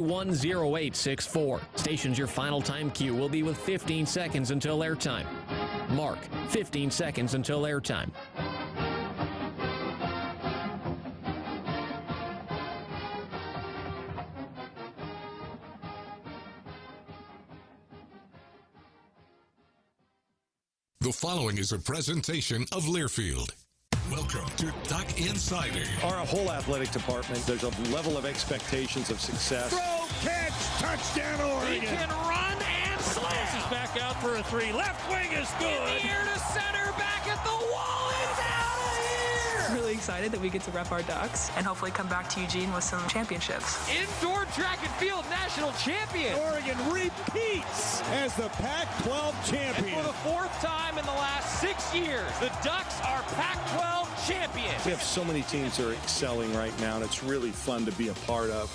10864. Stations your final time cue will be with 15 seconds until airtime. Mark, 15 seconds until airtime. The following is a presentation of Learfield. Welcome to Duck Insider. Our whole athletic department, there's a level of expectations of success. Throw, catch, touchdown, Oregon. He can run and slam. This is back out for a three. Left wing is good. In the air to center, back at the wall. It's out of here. Really excited that we get to rep our Ducks and hopefully come back to Eugene with some championships. Indoor track and field national champion. Oregon repeats as the Pac-12 champion. And for the fourth time in the last 6 years, the Ducks are Pac-12 champions. We have so many teams that are excelling right now, and it's really fun to be a part of.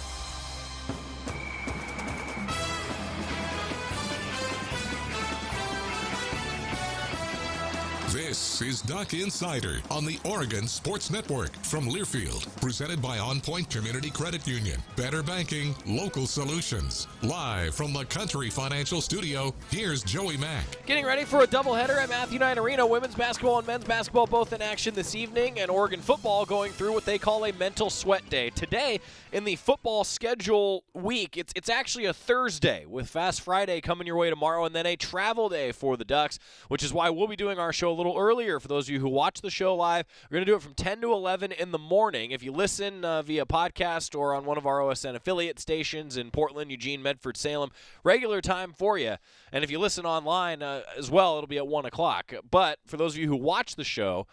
This is Duck Insider on the Oregon Sports Network from Learfield, presented by On Point Community Credit Union. Better banking, local solutions. Live from the Country Financial Studio, here's Joey Mack. Getting ready for a doubleheader at Matthew Knight Arena. Women's basketball and men's basketball both in action this evening, and Oregon football going through what they call a mental sweat day. Today, in the football schedule week, it's actually a Thursday with Fast Friday coming your way tomorrow, and then a travel day for the Ducks, which is why we'll be doing our show a little earlier. For those of you who watch the show live, we're going to do it from 10 to 11 in the morning. If you listen via podcast or on one of our OSN affiliate stations in Portland, Eugene, Medford, Salem, regular time for you. And if you listen online as well, it'll be at 1 o'clock. But for those of you who watch the show,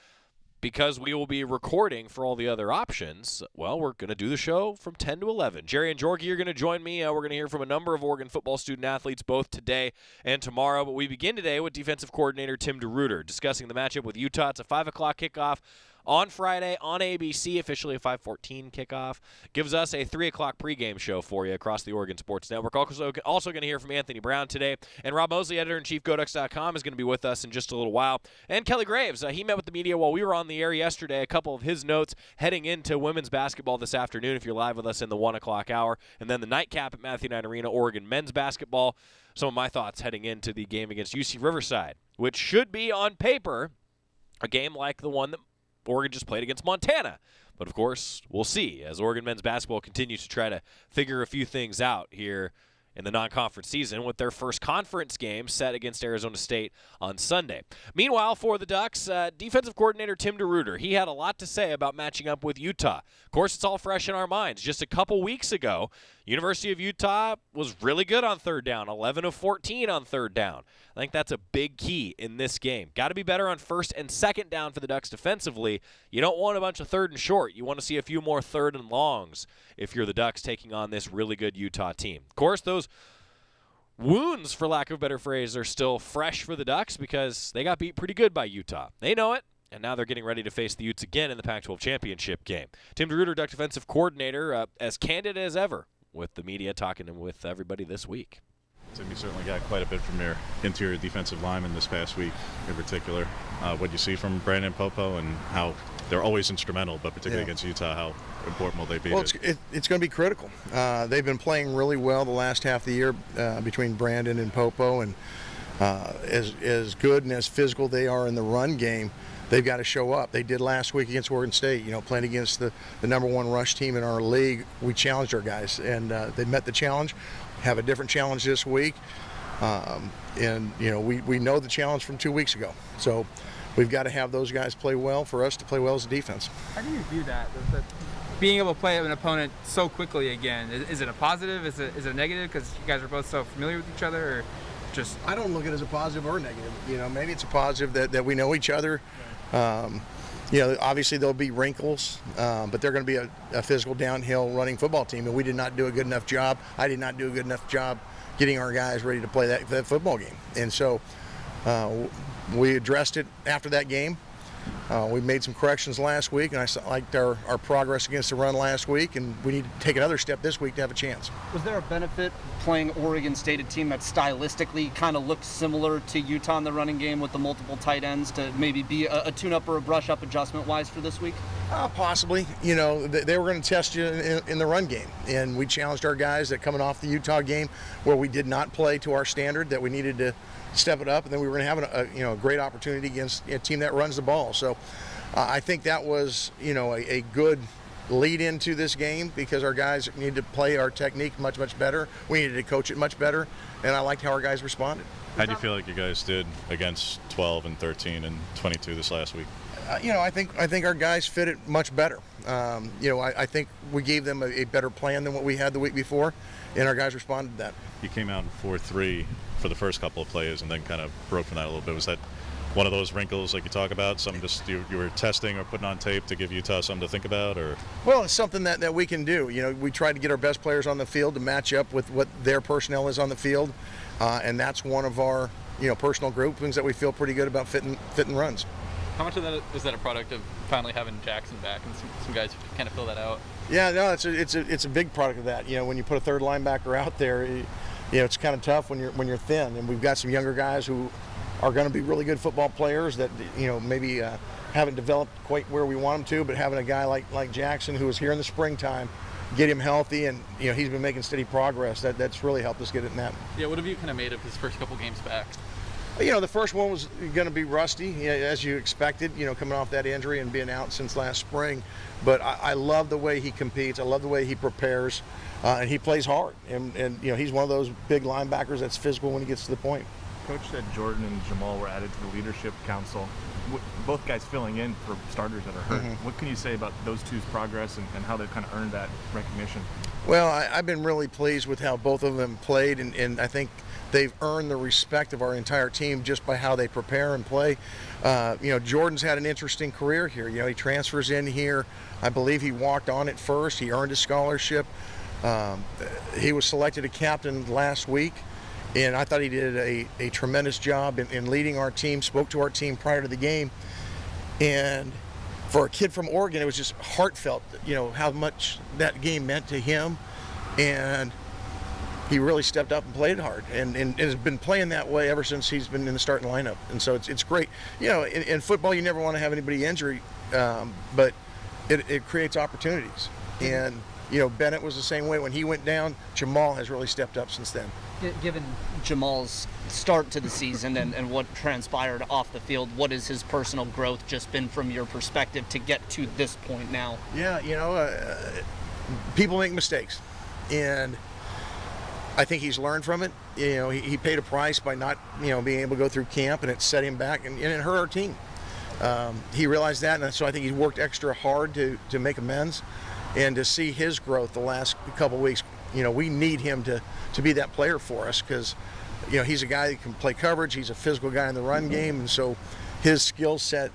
because we will be recording for all the other options, well, we're going to do the show from 10 to 11. Jerry and Jorgie are going to join me. We're going to hear from a number of Oregon football student-athletes both today and tomorrow. But we begin today with defensive coordinator Tim DeRuyter discussing the matchup with Utah. It's a 5 o'clock kickoff on Friday on ABC, officially a 5:14 kickoff. Gives us a 3 o'clock pregame show for you across the Oregon Sports Network. Also going to hear from Anthony Brown today. And Rob Moseley, editor-in-chief, GoDucks.com, is going to be with us in just a little while. And Kelly Graves, he met with the media while we were on the air yesterday. A couple of his notes heading into women's basketball this afternoon if you're live with us in the 1 o'clock hour. And then the nightcap at Matthew Knight Arena, Oregon men's basketball. Some of my thoughts heading into the game against UC Riverside, which should be on paper a game like the one that Oregon just played against Montana. But, of course, we'll see as Oregon men's basketball continues to try to figure a few things out here in the non-conference season with their first conference game set against Arizona State on Sunday. Meanwhile, for the Ducks, defensive coordinator Tim DeRuyter, he had a lot to say about matching up with Utah. Of course, it's all fresh in our minds. Just a couple weeks ago, University of Utah was really good on third down, 11 of 14 on third down. I think that's a big key in this game. Got to be better on first and second down for the Ducks defensively. You don't want a bunch of third and short. You want to see a few more third and longs if you're the Ducks taking on this really good Utah team. Of course, those wounds, for lack of a better phrase, are still fresh for the Ducks because they got beat pretty good by Utah. They know it, and now they're getting ready to face the Utes again in the Pac-12 championship game. Tim DeRuyter, Duck defensive coordinator, as candid as ever with the media, talking with everybody this week. Tim, you certainly got quite a bit from your interior defensive lineman this past week in particular. What you see from Brandon Popo and how they're always instrumental, but particularly against Utah, how important will they be? Well, it's going to be critical. They've been playing really well the last half of the year between Brandon and Popo, and as good and as physical they are in the run game, they've got to show up. They did last week against Oregon State, playing against the number one rush team in our league. We challenged our guys, and they met the challenge. Have a different challenge this week, and we know the challenge from 2 weeks ago. So we've got to have those guys play well for us to play well as a defense. How do you view that? Being able to play an opponent so quickly again, is it a positive? Is it a negative because you guys are both so familiar with each other, or just? I don't look at it as a positive or a negative. Maybe it's a positive that we know each other. Obviously there'll be wrinkles, but they're going to be a physical downhill running football team, and we did not do a good enough job. I did not do a good enough job getting our guys ready to play that football game. And so we addressed it after that game. We made some corrections last week, and I liked our progress against the run last week, and we need to take another step this week to have a chance. Was there a benefit playing Oregon State, a team that stylistically kind of looks similar to Utah in the running game with the multiple tight ends, to maybe be a tune-up or a brush-up adjustment-wise for this week? Possibly. You know, they were going to test you in the run game, and we challenged our guys that coming off the Utah game where we did not play to our standard, that we needed to step it up, and then we were going to have a great opportunity against a team that runs the ball. So I think that was a good lead into this game, because our guys needed to play our technique much better. We needed to coach it much better, and I liked how our guys responded. How do you feel like you guys did against 12 and 13 and 22 this last week? I think our guys fit it much better. I think we gave them a better plan than what we had the week before, and our guys responded to that. You came out in 4-3 for the first couple of plays and then kind of broke from that a little bit. Was that one of those wrinkles like you talk about, something just you were testing or putting on tape to give Utah something to think about? Or Well, it's something that we can do. We try to get our best players on the field to match up with what their personnel is on the field, and that's one of our personal groupings that we feel pretty good about fitting runs. How much of that is that a product of finally having Jackson back and some guys who kind of fill that out? Yeah, no, it's a big product of that. When you put a third linebacker out there, it's kind of tough when you're thin, and we've got some younger guys who are going to be really good football players that maybe haven't developed quite where we want them to, but having a guy like Jackson, who was here in the springtime, get him healthy, and he's been making steady progress. That's really helped us get it in that. Yeah, what have you kind of made of his first couple games back? The first one was going to be rusty, as you expected, coming off that injury and being out since last spring. But I love the way he competes. I love the way he prepares, and he plays hard. And he's one of those big linebackers that's physical when he gets to the point. Coach said Jordan and Jamal were added to the leadership council. Both guys filling in for starters that are hurt. Mm-hmm. What can you say about those two's progress and how they've kind of earned that recognition? Well, I've been really pleased with how both of them played, and I think they've earned the respect of our entire team just by how they prepare and play. Jordan's had an interesting career here. He transfers in here. I believe he walked on at first. He earned a scholarship. He was selected a captain last week, and I thought he did a tremendous job in leading our team, spoke to our team prior to the game. And for a kid from Oregon, it was just heartfelt, how much that game meant to him. And he really stepped up and played hard, and has been playing that way ever since he's been in the starting lineup. And so it's great. In football, you never want to have anybody injured, but it creates opportunities. And Bennett was the same way when he went down. Jamal has really stepped up since then. Given Jamal's start to the season and what transpired off the field, what has his personal growth just been from your perspective to get to this point now? Yeah, people make mistakes, and I think he's learned from it. He paid a price by not being able to go through camp, and it set him back, and it hurt our team. He realized that, and so I think he's worked extra hard to make amends, and to see his growth the last couple weeks. We need him to be that player for us, because he's a guy that can play coverage. He's a physical guy in the run game, and so his skill set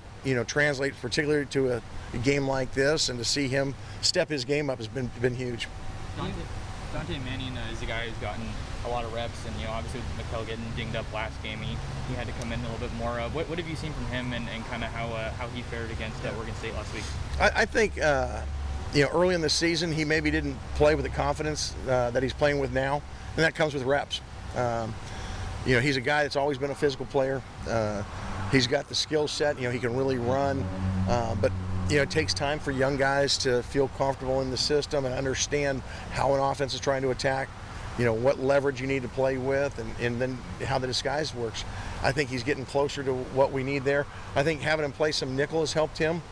translates particularly to a game like this, and to see him step his game up has been huge. Dante Manning is a guy who's gotten a lot of reps, and obviously with Mikkel getting dinged up last game, he had to come in a little bit more. What have you seen from him, and kind of how he fared against Oregon State last week? I think early in the season he maybe didn't play with the confidence that he's playing with now, and that comes with reps. He's a guy that's always been a physical player. He's got the skill set. He can really run, but it takes time for young guys to feel comfortable in the system and understand how an offense is trying to attack, what leverage you need to play with, and then how the disguise works. I think he's getting closer to what we need there. I think having him play some nickel has helped him,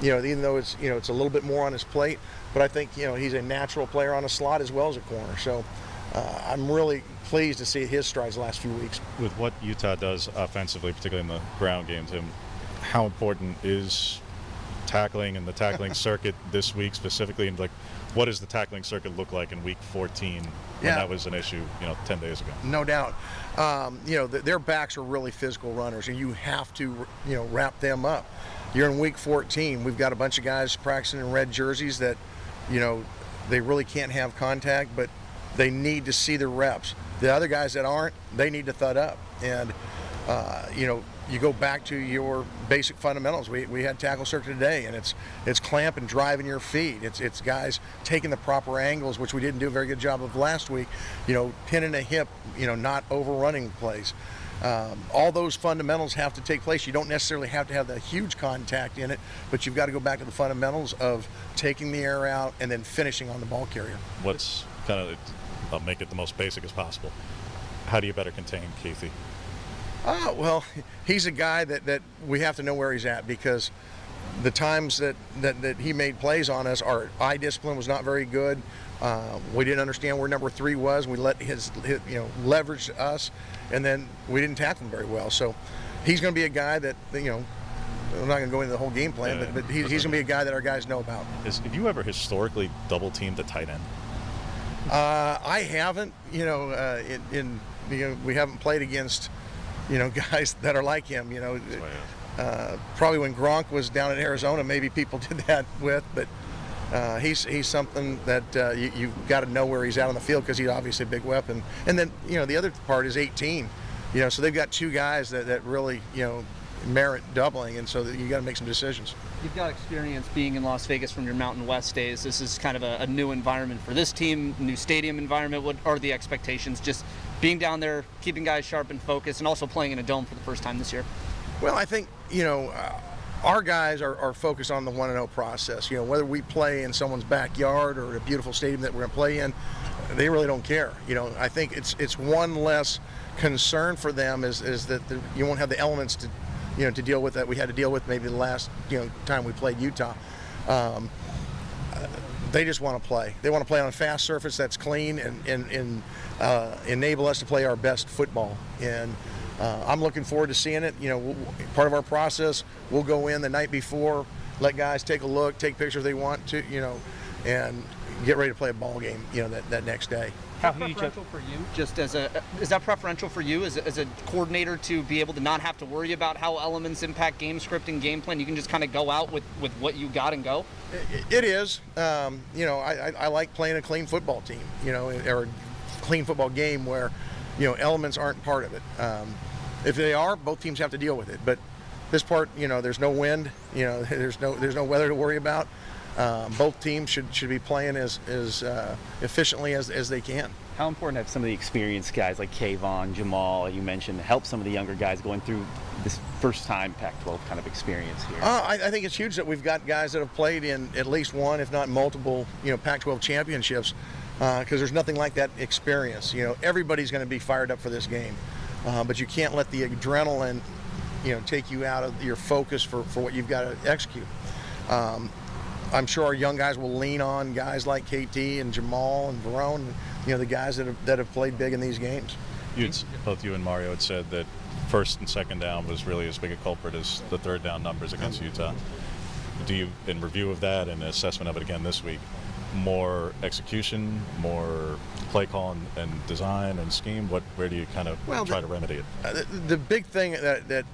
even though it's a little bit more on his plate, but I think he's a natural player on a slot as well as a corner. So I'm really pleased to see his strides the last few weeks. With what Utah does offensively, particularly in the ground game, Tim, how important is tackling and the tackling circuit this week specifically, and what does the tackling circuit look like in week 14 when that was an issue 10 days ago? No doubt. Their backs are really physical runners, and you have to wrap them up. You're in week 14. We've got a bunch of guys practicing in red jerseys that they really can't have contact, but they need to see the reps. The other guys that aren't, they need to thud up. And you go back to your basic fundamentals. We had tackle circuit today, and it's clamp and driving your feet. It's guys taking the proper angles, which we didn't do a very good job of last week. Pinning a hip, not overrunning plays. all those fundamentals have to take place. You don't necessarily have to have the huge contact in it, but you've got to go back to the fundamentals of taking the air out and then finishing on the ball carrier. What's kind of, I'll make it the most basic as possible. How do you better contain Keithy? Well, he's a guy that we have to know where he's at, because the times that he made plays on us, our eye discipline was not very good. We didn't understand where number 3 was. We let his leverage us, and then we didn't tackle him very well. So he's going to be a guy that, I'm not going to go into the whole game plan, but he's going to be a guy that our guys know about. Have you ever historically double-teamed a tight end? I haven't. We haven't played against, guys that are like him. Probably when Gronk was down in Arizona, maybe people did that with, but he's something that you've got to know where he's at on the field, because he's obviously a big weapon. And then, the other part is 18. So they've got 2 guys that really, merit doubling, and so you got to make some decisions. You've got experience being in Las Vegas from your Mountain West days. This is kind of a new environment for this team, new stadium environment. What are the expectations? Just being down there, keeping guys sharp and focused, and also playing in a dome for the first time this year. Well, I think, our guys are focused on the 1-0 process. Whether we play in someone's backyard or a beautiful stadium that we're going to play in, they really don't care. I think it's one less concern for them is that you won't have the elements to deal with that we had to deal with maybe the last time we played Utah. They just want to play. They want to play on a fast surface that's clean and enable us to play our best football. And I'm looking forward to seeing it. Part of our process, we'll go in the night before, let guys take a look, take pictures if they want to, and get ready to play a ball game, that next day. How preferential for you? Just is that preferential for you as a coordinator to be able to not have to worry about how elements impact game script and game plan? You can just kind of go out with what you got and go. It is. I like playing a clean football team, or a clean football game where, elements aren't part of it. If they are, both teams have to deal with it. But this part, there's no wind, there's no weather to worry about. Both teams should be playing as efficiently as they can. How important have some of the experienced guys like Kayvon, Jamal, you mentioned, help some of the younger guys going through this first-time Pac-12 kind of experience here? I think it's huge that we've got guys that have played in at least one, if not multiple, Pac-12 championships, because there's nothing like that experience. Everybody's going to be fired up for this game, but you can't let the adrenaline, take you out of your focus for what you've got to execute. I'm sure our young guys will lean on guys like KT and Jamal and Verone, the guys that have played big in these games. Both you and Mario had said that first and second down was really as big a culprit as the third down numbers against Utah. Do you, in review of that and assessment of it again this week, more execution, more play call and design and scheme? Where do you kind of try to remedy it? The big thing that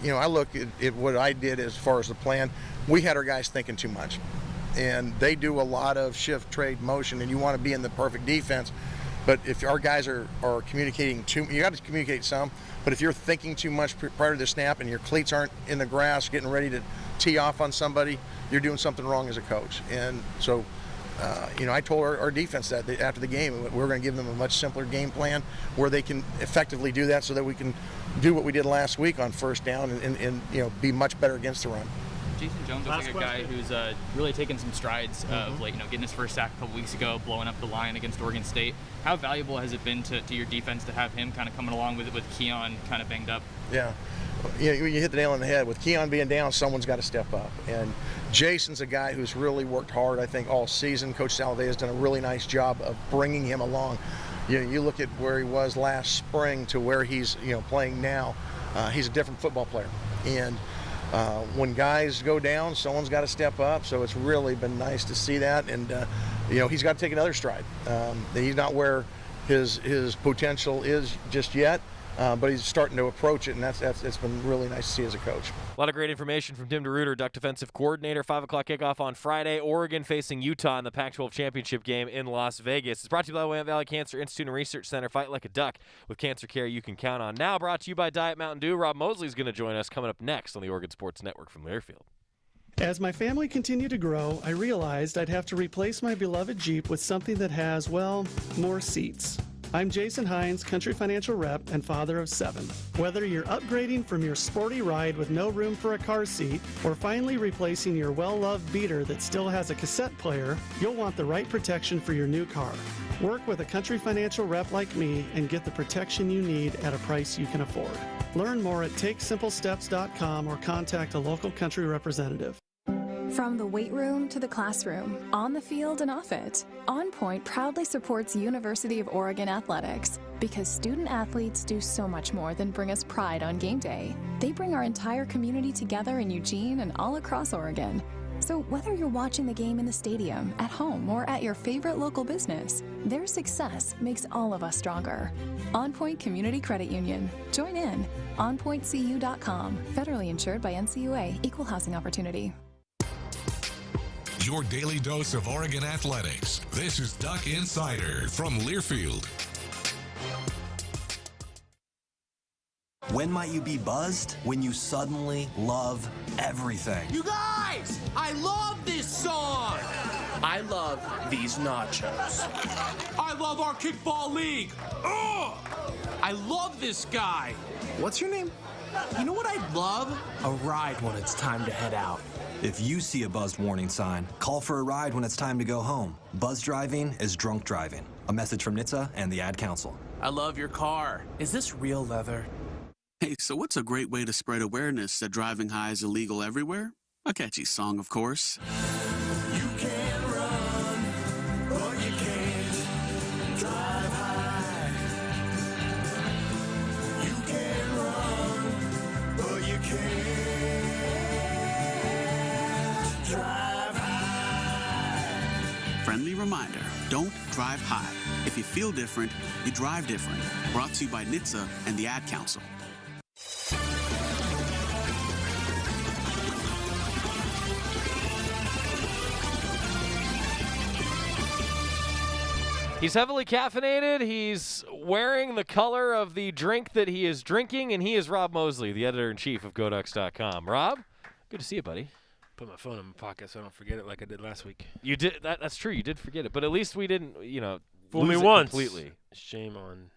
I look at what I did as far as the plan, we had our guys thinking too much. And they do a lot of shift, trade, motion, and you want to be in the perfect defense. But if our guys are communicating you got to communicate some, but if you're thinking too much prior to the snap and your cleats aren't in the grass getting ready to tee off on somebody, you're doing something wrong as a coach. And so, I told our defense that after the game, we're going to give them a much simpler game plan where they can effectively do that so that we can do what we did last week on first down and be much better against the run. Jason Jones looks like a guy who's really taken some strides of getting his first sack a couple weeks ago, blowing up the line against Oregon State. How valuable has it been to your defense to have him kind of coming along with Keon kind of banged up? Yeah. You hit the nail on the head. With Keon being down, someone's got to step up. And Jason's a guy who's really worked hard, I think, all season. Coach Salovey has done a really nice job of bringing him along. You look at where he was last spring to where he's playing now. He's a different football player. And when guys go down, someone's got to step up. So it's really been nice to see that. And he's got to take another stride. He's not where his potential is just yet. But he's starting to approach it, and it's been really nice to see as a coach. A lot of great information from Tim DeRuyter, Duck defensive coordinator. 5 o'clock kickoff on Friday. Oregon facing Utah in the Pac-12 championship game in Las Vegas. It's brought to you by the Willamette Valley Cancer Institute and Research Center. Fight like a duck with cancer care you can count on. Now brought to you by Diet Mountain Dew. Rob Moseley is going to join us coming up next on the Oregon Sports Network from Learfield. As my family continued to grow, I realized I'd have to replace my beloved Jeep with something that has, well, more seats. I'm Jason Hines, Country Financial Rep and father of 7. Whether you're upgrading from your sporty ride with no room for a car seat or finally replacing your well-loved beater that still has a cassette player, you'll want the right protection for your new car. Work with a Country Financial Rep like me and get the protection you need at a price you can afford. Learn more at TakeSimpleSteps.com or contact a local Country representative. From the weight room to the classroom, on the field and off it, On Point proudly supports University of Oregon athletics because student athletes do so much more than bring us pride on game day. They bring our entire community together in Eugene and all across Oregon. So whether you're watching the game in the stadium, at home, or at your favorite local business, their success makes all of us stronger. On Point Community Credit Union. Join in. OnPointCU.com. Federally insured by NCUA. Equal housing opportunity. Your daily dose of Oregon athletics. This is Duck Insider from Learfield. When might you be buzzed? When you suddenly love everything. You guys, I love this song. I love these nachos. I love our kickball league. Ugh! I love this guy. What's your name? You know what I'd love? A ride when it's time to head out. If you see a buzzed warning sign, call for a ride when it's time to go home. Buzz driving is drunk driving. A message from NHTSA and the Ad Council. I love your car. Is this real leather? Hey, so what's a great way to spread awareness that driving high is illegal everywhere? A catchy song, of course. You can run, but you can't drive high. You can run, but you can't drive high. Friendly reminder, don't drive high. If you feel different, you drive different. Brought to you by NHTSA and the Ad Council. He's heavily caffeinated. He's wearing the color of the drink that he is drinking, and he is Rob Moseley, the editor-in-chief of GoDucks.com. Rob, good to see you, buddy. Put my phone in my pocket so I don't forget it like I did last week. You did. That's true. You did forget it, but at least we didn't, fool me lose it once completely. Shame on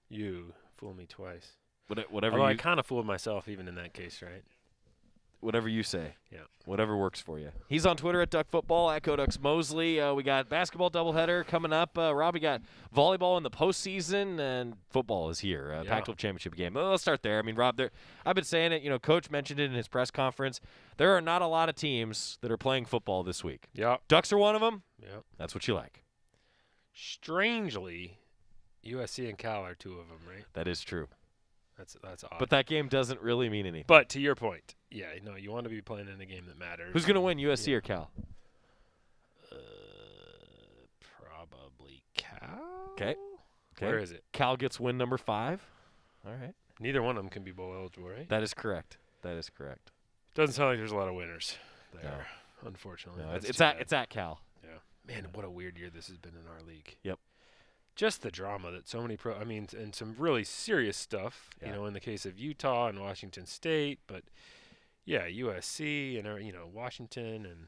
you. Fool me twice. Whatever. Although I kind of fooled myself even in that case, right? Whatever you say. Yeah. Whatever works for you. He's on Twitter at DuckFootball, at GoDucks Moseley. We got basketball doubleheader coming up. Rob, we got volleyball in the postseason, and football is here. Pac-12 championship game. Well, let's start there. I mean, Rob, I've been saying it. Coach mentioned it in his press conference. There are not a lot of teams that are playing football this week. Yeah. Ducks are one of them. Yeah. That's what you like. Strangely, USC and Cal are two of them, right? That is true. That's odd. But that game doesn't really mean anything. But to your point, yeah, no, you want to be playing in a game that matters. Who's going to win, USC or Cal? Probably Cal. Okay. Where is it? Cal gets win number 5. All right. Neither one of them can be bowl eligible, right? That is correct. Doesn't sound like there's a lot of winners there, unfortunately. No, it's at Cal. Yeah. Man, what a weird year this has been in our league. Yep. Just the drama that so many and some really serious stuff, in the case of Utah and Washington State, but yeah, USC and Washington, and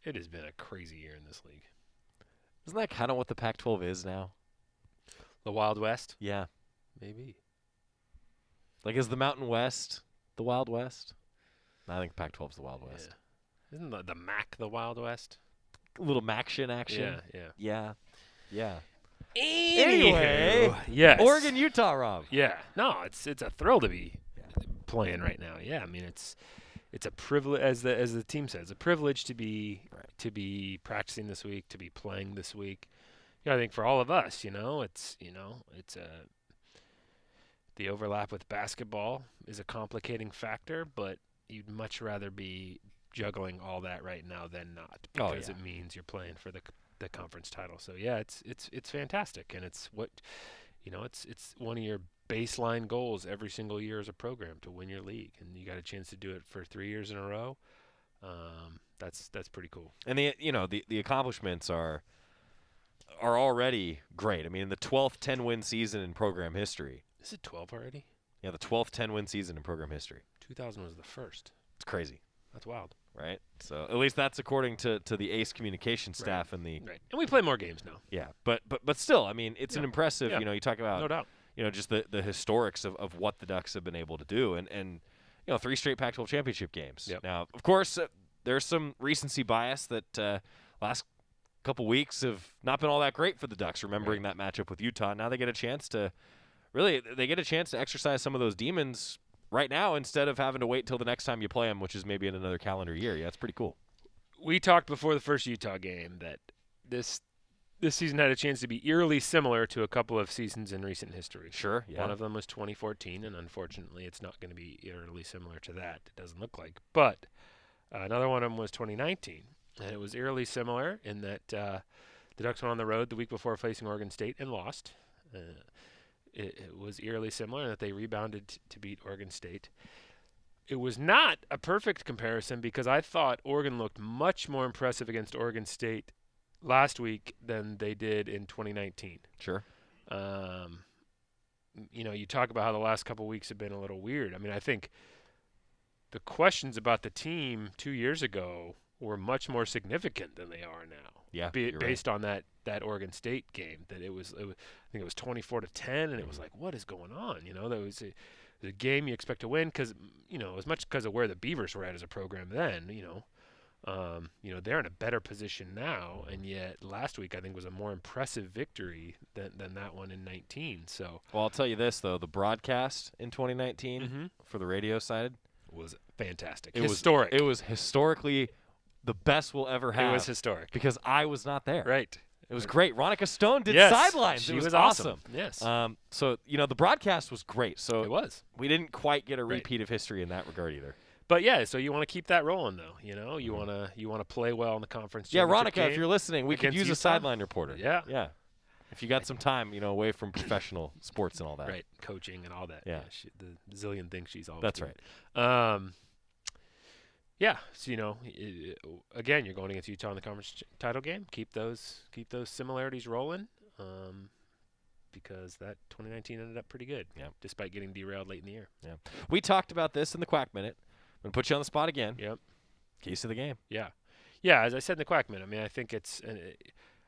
it has been a crazy year in this league. Isn't that kind of what the Pac-12 is now? The Wild West? Yeah. Maybe. Like, is the Mountain West the Wild West? I think Pac-12's the Wild West. Yeah. Isn't the MAC the Wild West? A little Mac-shin action. Yeah. Anyway, yes. Oregon, Utah, Rob. Yeah, no, it's a thrill to be playing right now. Yeah, I mean it's a privilege, as the team says, a privilege to be practicing this week, to be playing this week. I think for all of us, it's the overlap with basketball is a complicating factor, but you'd much rather be juggling all that right now than not, because it means you're playing for the conference title. So yeah, it's fantastic, and it's what it's one of your baseline goals every single year as a program, to win your league, and you got a chance to do it for 3 years in a row. That's pretty cool. And the accomplishments are already great. I mean, the 12th 10-win season in program history. Is it 12 already? Yeah, the 12th 10-win season in program history. 2000 was the first. It's crazy. That's wild. right? So at least that's according to the Ace communication staff and the. Right. And we play more games now. Yeah, but still, I mean, it's an impressive. Yeah. You talk about No doubt. Just the historics of what the Ducks have been able to do, and 3 straight Pac-12 championship games. Yep. Now, of course, there's some recency bias that last couple weeks have not been all that great for the Ducks. Remembering that matchup with Utah, now they get a chance to exercise some of those demons right now instead of having to wait till the next time you play them, which is maybe in another calendar year. Yeah, it's pretty cool. We talked before the first Utah game that this season had a chance to be eerily similar to a couple of seasons in recent history. Sure, yeah. One of them was 2014, and unfortunately it's not going to be eerily similar to that. It doesn't look like. But another one of them was 2019, and it was eerily similar in that the Ducks went on the road the week before facing Oregon State and lost. It was eerily similar in that they rebounded to beat Oregon State. It was not a perfect comparison because I thought Oregon looked much more impressive against Oregon State last week than they did in 2019. Sure. You talk about how the last couple weeks have been a little weird. I mean, I think the questions about the team 2 years ago were much more significant than they are now. Yeah, based on that Oregon State game, that it was I think it was 24-10, and it was like, what is going on? That was a game you expect to win because as much because of where the Beavers were at as a program then. They're in a better position now, and yet last week I think was a more impressive victory than that one in 19. So, well, I'll tell you this though, the broadcast in 2019 for the radio side was fantastic, historic. It was historically the best we'll ever have. It was historic because I was not there. Right. It was great. Ronica Stone did sidelines. She it was awesome. Yes. So the broadcast was great. So it was. We didn't quite get a repeat of history in that regard either. But yeah, so you want to keep that rolling though. You want to play well in the conference. Yeah, Ronica, if you're listening, we could use a sideline reporter. Yeah. Yeah. If you got some time, away from professional sports and all that. Right. Coaching and all that. Yeah. The zillion things she's always That's doing. right. Yeah, so again, you're going against Utah in the conference title game. Keep those similarities rolling, because that 2019 ended up pretty good. Yeah, despite getting derailed late in the year. Yeah, we talked about this in the Quack Minute. I'm gonna put you on the spot again. Yep. Keys to the game. Yeah. As I said in the Quack Minute, I mean, I think it's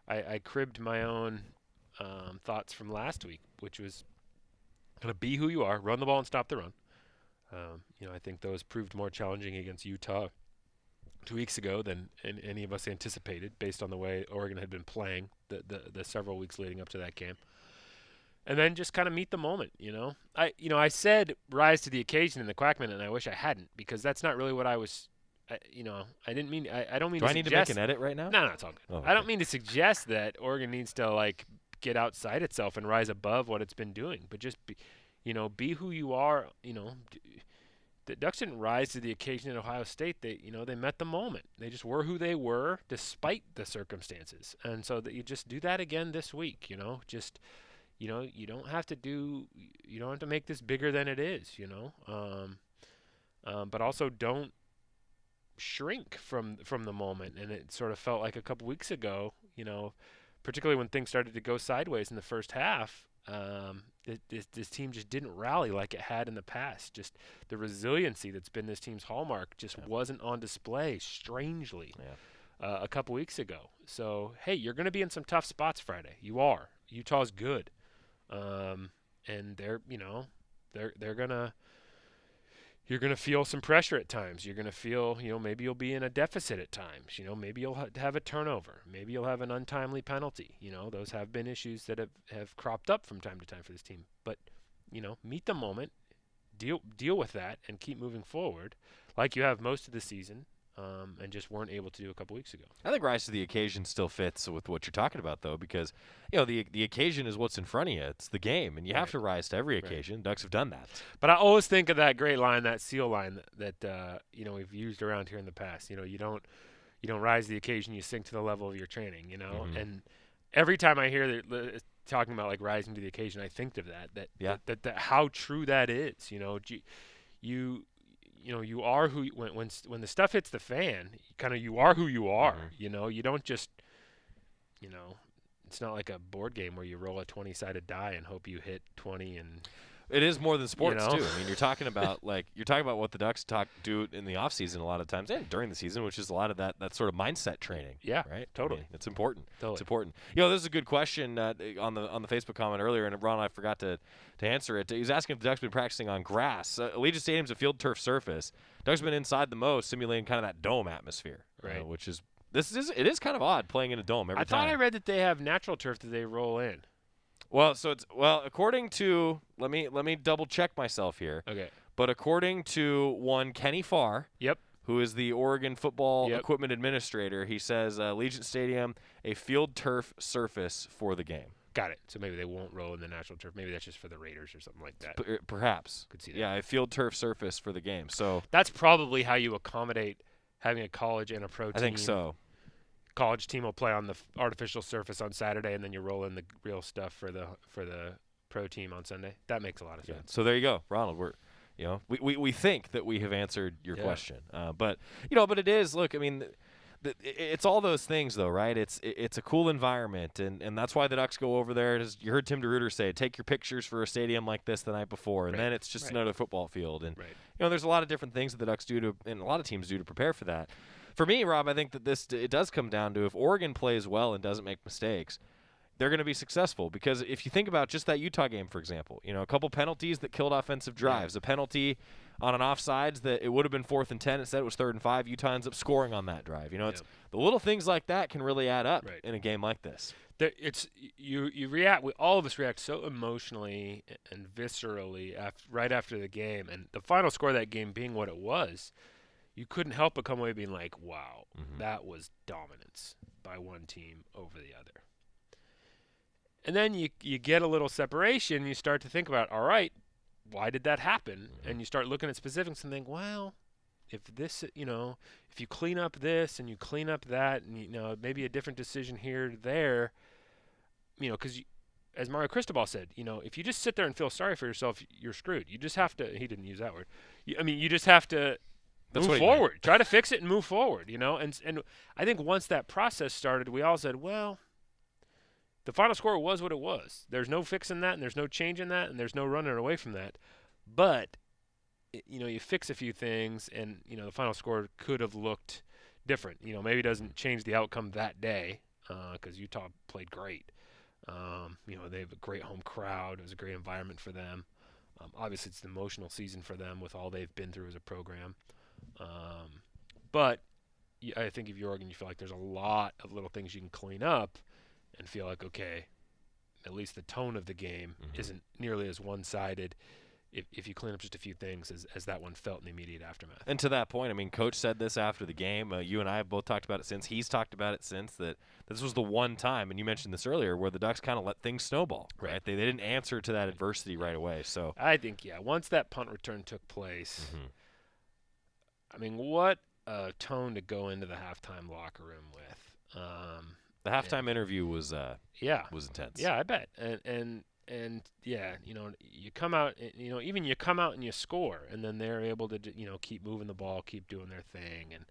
I cribbed my own thoughts from last week, which was kind of be who you are, run the ball and stop the run. I think those proved more challenging against Utah 2 weeks ago than any of us anticipated, based on the way Oregon had been playing the several weeks leading up to that game. And then just kind of meet the moment. I said rise to the occasion in the Quack Minute, and I wish I hadn't, because that's not really what I was. I didn't mean. I don't mean. Do to I need suggest, to make an edit right now? No, it's all good. Oh, okay. I don't mean to suggest that Oregon needs to get outside itself and rise above what it's been doing, but just be who you are. The Ducks didn't rise to the occasion at Ohio State. They met the moment. They just were who they were despite the circumstances. And so that you just do that again this week. You don't have to make this bigger than it is. But also don't shrink from the moment. And it sort of felt like a couple weeks ago, particularly when things started to go sideways in the first half. This team just didn't rally like it had in the past. Just the resiliency that's been this team's hallmark just wasn't on display, strangely, a couple weeks ago. So, hey, you're going to be in some tough spots Friday. You are. Utah's good. And you're going to feel some pressure at times. You're going to feel, maybe you'll be in a deficit at times. Maybe you'll have a turnover. Maybe you'll have an untimely penalty. Those have been issues that have cropped up from time to time for this team. But, meet the moment, deal with that, and keep moving forward like you have most of the season, and just weren't able to do a couple weeks ago. I think rise to the occasion still fits with what you're talking about, though, because the occasion is what's in front of you. It's the game, and you have to rise to every occasion. Ducks have done that. But I always think of that great line, that SEAL line that we've used around here in the past. You don't rise to the occasion. You sink to the level of your training. Mm-hmm. And every time I hear talking about rising to the occasion, I think of that how true that is. You are who when the stuff hits the fan, you are who you are. Mm-hmm. You don't just it's not like a board game where you roll a 20-sided die and hope you hit 20 and It is more than sports You know? too. I mean, you're talking about what the Ducks do in the off season a lot of times and during the season, which is a lot of that sort of mindset training. Yeah, right. totally. I mean, it's important. Totally. It's important. This is a good question on the Facebook comment earlier, and Ron, I forgot to answer it. He was asking if the Ducks been practicing on grass. Allegiant Stadium's a field turf surface. Ducks been inside the most, simulating kind of that dome atmosphere, Right. Which is it is kind of odd playing in a dome every time. I thought I read that they have natural turf that they roll in. Well, according to let me double check myself here. Okay. But according to one Kenny Farr, who is the Oregon football equipment administrator, he says Allegiant Stadium a field turf surface for the game. Got it. So maybe they won't roll in the natural turf. Maybe that's just for the Raiders or something like that. Perhaps. Could see that. Yeah, a field turf surface for the game. So that's probably how you accommodate having a college and a pro team. I think so. College team will play on the artificial surface on Saturday, and then you roll in the real stuff for the pro team on Sunday. That makes a lot of sense. So there you go, Ronald. We think that we have answered your question, but it is. Look, I mean, it's all those things, though, right? It's a cool environment, and that's why the Ducks go over there. As you heard Tim DeRuyter say, take your pictures for a stadium like this the night before, and then it's just another football field. And there's a lot of different things that the Ducks do and a lot of teams do to prepare for that. For me, Rob, I think that it does come down to if Oregon plays well and doesn't make mistakes, they're going to be successful. Because if you think about just that Utah game, for example, a couple penalties that killed offensive drives, a penalty on an offsides that it would have been 4th and 10, instead it was 3rd and 5. Utah ends up scoring on that drive. It's the little things like that can really add up in a game like this. You react. All of us react so emotionally and viscerally right after the game, and the final score of that game being what it was. You couldn't help but come away being like, wow, that was dominance by one team over the other. And then you get a little separation, and you start to think about, all right, why did that happen? And you start looking at specifics and think, well, if this, if you clean up this and you clean up that, and, maybe a different decision here or there, because as Mario Cristobal said, if you just sit there and feel sorry for yourself, you're screwed. You just have to, he didn't use that word. You just have to move forward. Try to fix it and move forward, And I think once that process started, we all said, well, the final score was what it was. There's no fixing that, and there's no changing that, and there's no running away from that. But, you fix a few things, and, the final score could have looked different. Maybe it doesn't change the outcome that day because Utah played great. They have a great home crowd. It was a great environment for them. Obviously, it's an emotional season for them with all they've been through as a program. But I think if you're Oregon, you feel like there's a lot of little things you can clean up and feel like, okay, at least the tone of the game isn't nearly as one-sided if you clean up just a few things as that one felt in the immediate aftermath. And to that point, I mean, Coach said this after the game. You and I have both talked about it since. He's talked about it since, that this was the one time, and you mentioned this earlier, where the Ducks kind of let things snowball. Right? They didn't answer to that adversity right away. So I think, once that punt return took place, I mean, what a tone to go into the halftime locker room with. The halftime interview was intense. Yeah, I bet. And you come out, even you come out and you score, and then they're able to, keep moving the ball, keep doing their thing, and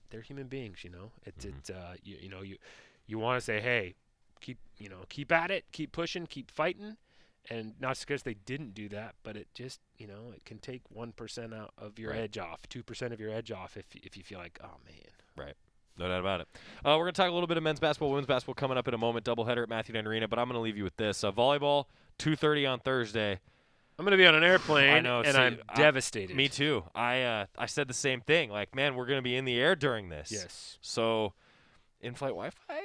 they're human beings, you want to say, hey, keep at it, keep pushing, keep fighting, and not because they didn't do that, but it just, it can take 1% out of your edge off, 2% of your edge off if you feel like, oh man, right. No doubt about it. We're going to talk a little bit of men's basketball, women's basketball coming up in a moment. Doubleheader at Matthew Knight Arena, but I'm going to leave you with this. Volleyball, 2:30 on Thursday. I'm going to be on an airplane, I'm devastated. Me too. I said the same thing. Like, man, we're going to be in the air during this. Yes. So, in-flight Wi-Fi?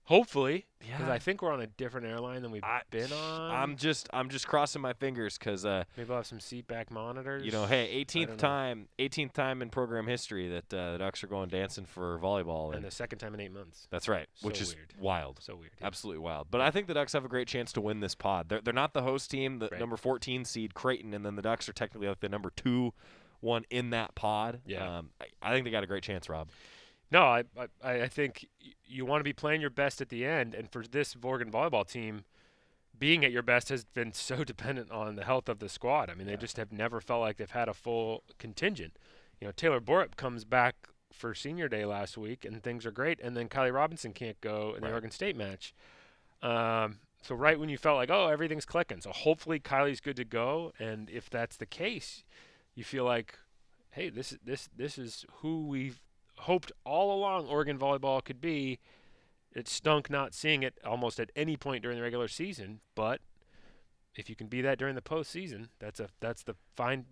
Hopefully, because I think we're on a different airline than we've been on. I'm just crossing my fingers because maybe we'll have some seatback monitors. Hey, 18th time in program history that the Ducks are going dancing for volleyball, and the second time in 8 months. That's right, which so is weird. Wild. So weird, yeah. Absolutely wild. But I think the Ducks have a great chance to win this pod. They're not the host team, the number 14 seed Creighton, and then the Ducks are technically like the number 2 one in that pod. Yeah, I think they got a great chance, Rob. No, I think you want to be playing your best at the end, and for this Oregon volleyball team, being at your best has been so dependent on the health of the squad. I mean, they just have never felt like they've had a full contingent. Taylor Borup comes back for senior day last week, and things are great, and then Kylie Robinson can't go in the Oregon State match. So right when you felt like, oh, everything's clicking. So hopefully Kylie's good to go. And if that's the case, you feel like, hey, this is who we've hoped all along Oregon volleyball could be. It stunk not seeing it almost at any point during the regular season, but if you can be that during the postseason, that's the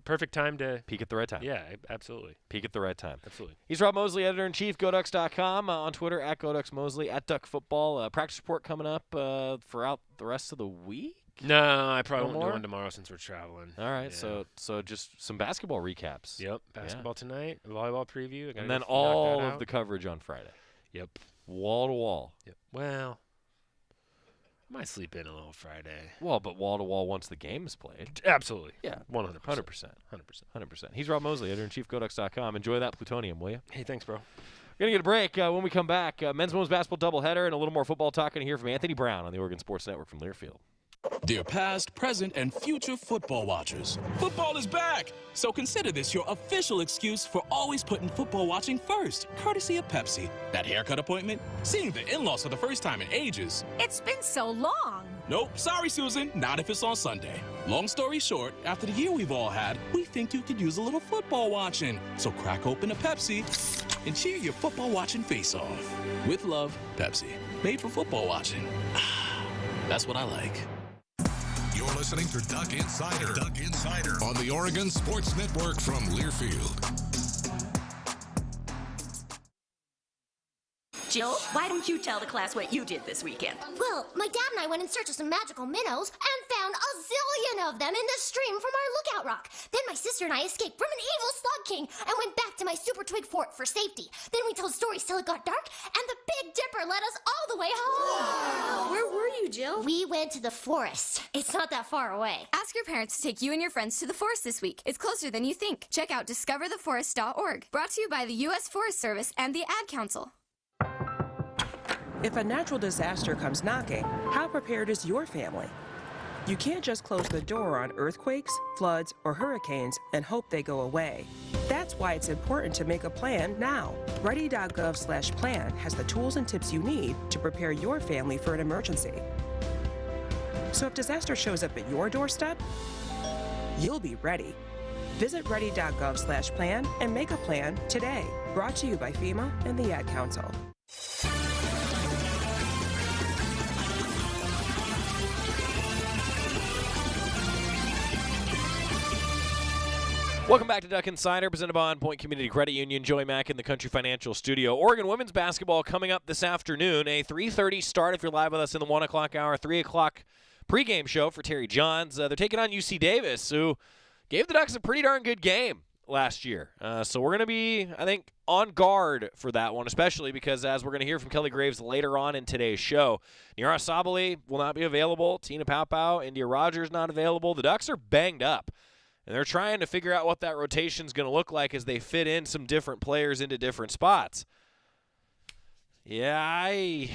perfect time to peak at the right time. Yeah, absolutely. Peak at the right time. Absolutely. He's Rob Moseley, editor-in-chief, GoDucks.com, on Twitter, at GoDucksMoseley, at Duck Football. Practice report coming up throughout the rest of the week? No, I probably won't do one tomorrow since we're traveling. All right, so just some basketball recaps. Yep, basketball tonight, volleyball preview. And then all of the coverage on Friday. Yep. Wall to wall. Yep. Well, I might sleep in a little Friday. Well, but wall to wall once the game is played. Absolutely. Yeah. 100%. 100%. He's Rob Moseley, editor-in-chief, GoDucks.com. Enjoy that plutonium, will you? Hey, thanks, bro. We're going to get a break. When we come back, men's women's basketball doubleheader and a little more football talk. Going to hear from Anthony Brown on the Oregon Sports Network from Learfield. Dear past, present, and future football watchers, football is back! So consider this your official excuse for always putting football watching first, courtesy of Pepsi. That haircut appointment? Seeing the in-laws for the first time in ages. It's been so long. Nope, sorry, Susan, not if it's on Sunday. Long story short, after the year we've all had, we think you could use a little football watching. So crack open a Pepsi and cheer your football watching face off. With love, Pepsi. Made for football watching. That's what I like. You're listening to Duck Insider. Duck Insider on the Oregon Sports Network from Learfield. Jill, why don't you tell the class what you did this weekend? Well, my dad and I went in search of some magical minnows and found a zillion of them in the stream from our lookout rock. Then my sister and I escaped from an evil slug king and went back to my super twig fort for safety. Then we told stories till it got dark, and the Big Dipper led us all the way home. Wow. Where were you, Jill? We went to the forest. It's not that far away. Ask your parents to take you and your friends to the forest this week. It's closer than you think. Check out discovertheforest.org. Brought to you by the U.S. Forest Service and the Ad Council. If a natural disaster comes knocking, how prepared is your family? You can't just close the door on earthquakes, floods, or hurricanes and hope they go away. That's why it's important to make a plan now. Ready.gov/plan has the tools and tips you need to prepare your family for an emergency. So if disaster shows up at your doorstep, you'll be ready. Visit ready.gov/plan and make a plan today. Brought to you by FEMA and the Ad Council. Welcome back to Duck Insider, presented by On Point Community Credit Union. Joey Mack in the Country Financial Studio. Oregon women's basketball coming up this afternoon. A 3:30 start if you're live with us in the 1 o'clock hour. 3 o'clock pregame show for Terry Johns. They're taking on UC Davis, who gave the Ducks a pretty darn good game last year. So we're going to be, I think, on guard for that one, especially because, as we're going to hear from Kelly Graves later on in today's show, Niara Sabali will not be available. Tina Paupau, India Rogers not available. The Ducks are banged up. And they're trying to figure out what that rotation is going to look like as they fit in some different players into different spots. Yeah, I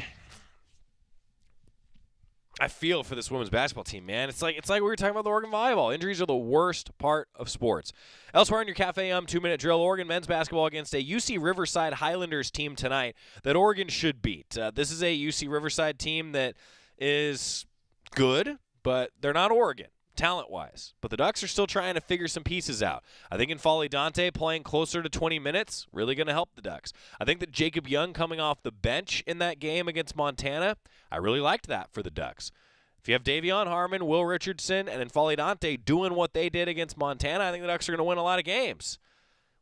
feel for this women's basketball team, man. It's like we were talking about the Oregon volleyball. Injuries are the worst part of sports. Elsewhere in your Cafe 2-minute drill, Oregon men's basketball against a UC Riverside Highlanders team tonight that Oregon should beat. This is a UC Riverside team that is good, but they're not Oregon talent-wise. But the Ducks are still trying to figure some pieces out. I think N'Faly Dante playing closer to 20 minutes, really going to help the Ducks. I think that Jacob Young coming off the bench in that game against Montana, I really liked that for the Ducks. If you have Davion Harmon, Will Richardson, and N'Faly Dante doing what they did against Montana, I think the Ducks are going to win a lot of games.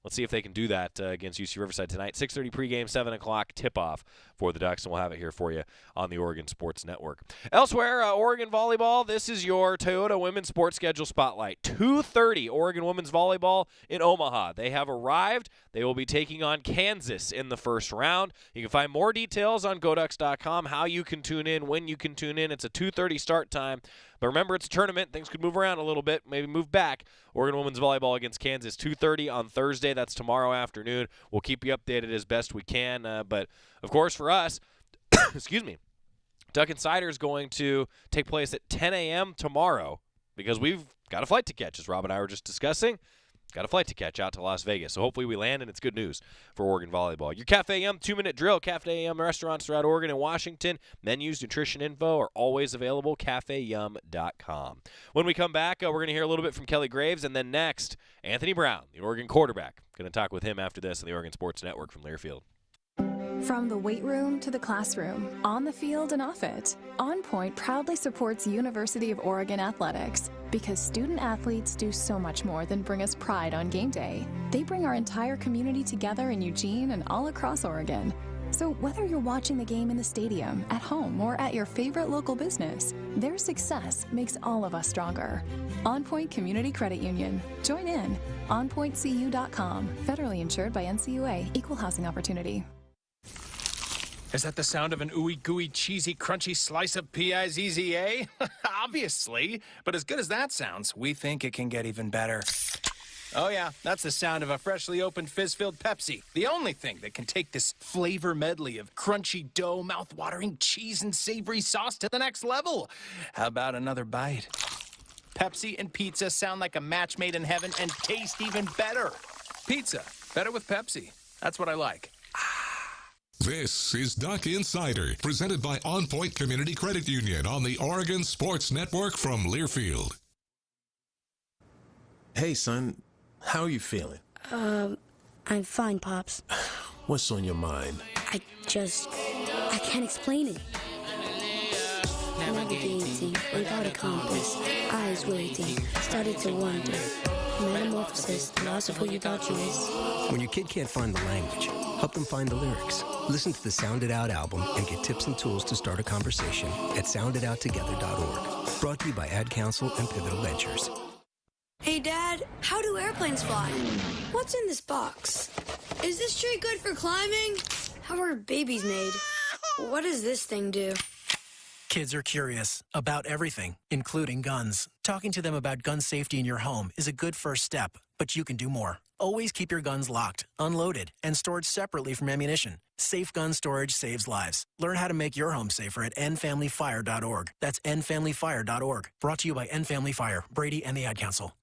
Let's see if they can do that against UC Riverside tonight. 6:30 pregame, 7 o'clock tip-off for the Ducks, and we'll have it here for you on the Oregon Sports Network. Elsewhere, Oregon volleyball, this is your Toyota Women's Sports Schedule Spotlight. 2:30, Oregon Women's Volleyball in Omaha. They have arrived. They will be taking on Kansas in the first round. You can find more details on GoDucks.com, how you can tune in, when you can tune in. It's a 2:30 start time. But remember, it's a tournament. Things could move around a little bit, maybe move back. Oregon Women's Volleyball against Kansas, 2:30 on Thursday. That's tomorrow afternoon. We'll keep you updated as best we can. But, of course, for us, excuse me, Duck Insider is going to take place at 10 a.m. tomorrow because we've got a flight to catch, as Rob and I were just discussing. got a flight to catch out to Las Vegas. So hopefully we land, and it's good news for Oregon volleyball. Your Cafe Yum 2-minute drill. Cafe Yum restaurants throughout Oregon and Washington. Menus, nutrition info are always available. CafeYum.com. When we come back, we're going to hear a little bit from Kelly Graves, and then next, Anthony Brown, the Oregon quarterback. Going to talk with him after this on the Oregon Sports Network from Learfield. From the weight room to the classroom, on the field and off it, On Point proudly supports University of Oregon athletics because student athletes do so much more than bring us pride on game day. They bring our entire community together in Eugene and all across Oregon. So whether you're watching the game in the stadium, at home, or at your favorite local business, their success makes all of us stronger. On Point Community Credit Union. Join in. OnPointCU.com. Federally insured by NCUA. Equal housing opportunity. Is that the sound of an ooey gooey cheesy crunchy slice of P-I-Z-Z-A? Obviously, but as good as that sounds, we think it can get even better. Oh yeah, that's the sound of a freshly opened fizz-filled Pepsi. The only thing that can take this flavor medley of crunchy dough, mouth-watering cheese, and savory sauce to the next level. How about another bite? Pepsi and pizza sound like a match made in heaven and taste even better. Pizza, better with Pepsi. That's what I like. This is Duck Insider, presented by On Point Community Credit Union on the Oregon Sports Network from Learfield. Hey, son. How are you feeling? I'm fine, Pops. What's on your mind? I can't explain it. Navigating without a compass, eyes waiting, started to wonder. Metamorphosis, the loss of who you thought you was. When your kid can't find the language, help them find the lyrics. Listen to the Sound It Out album and get tips and tools to start a conversation at sounditouttogether.org. Brought to you by Ad Council and Pivotal Ventures. Hey, Dad, how do airplanes fly? What's in this box? Is this tree good for climbing? How are babies made? What does this thing do? Kids are curious about everything, including guns. Talking to them about gun safety in your home is a good first step, but you can do more. Always keep your guns locked, unloaded, and stored separately from ammunition. Safe gun storage saves lives. Learn how to make your home safer at endfamilyfire.org. That's endfamilyfire.org. Brought to you by End Family Fire, Brady, and the Ad Council.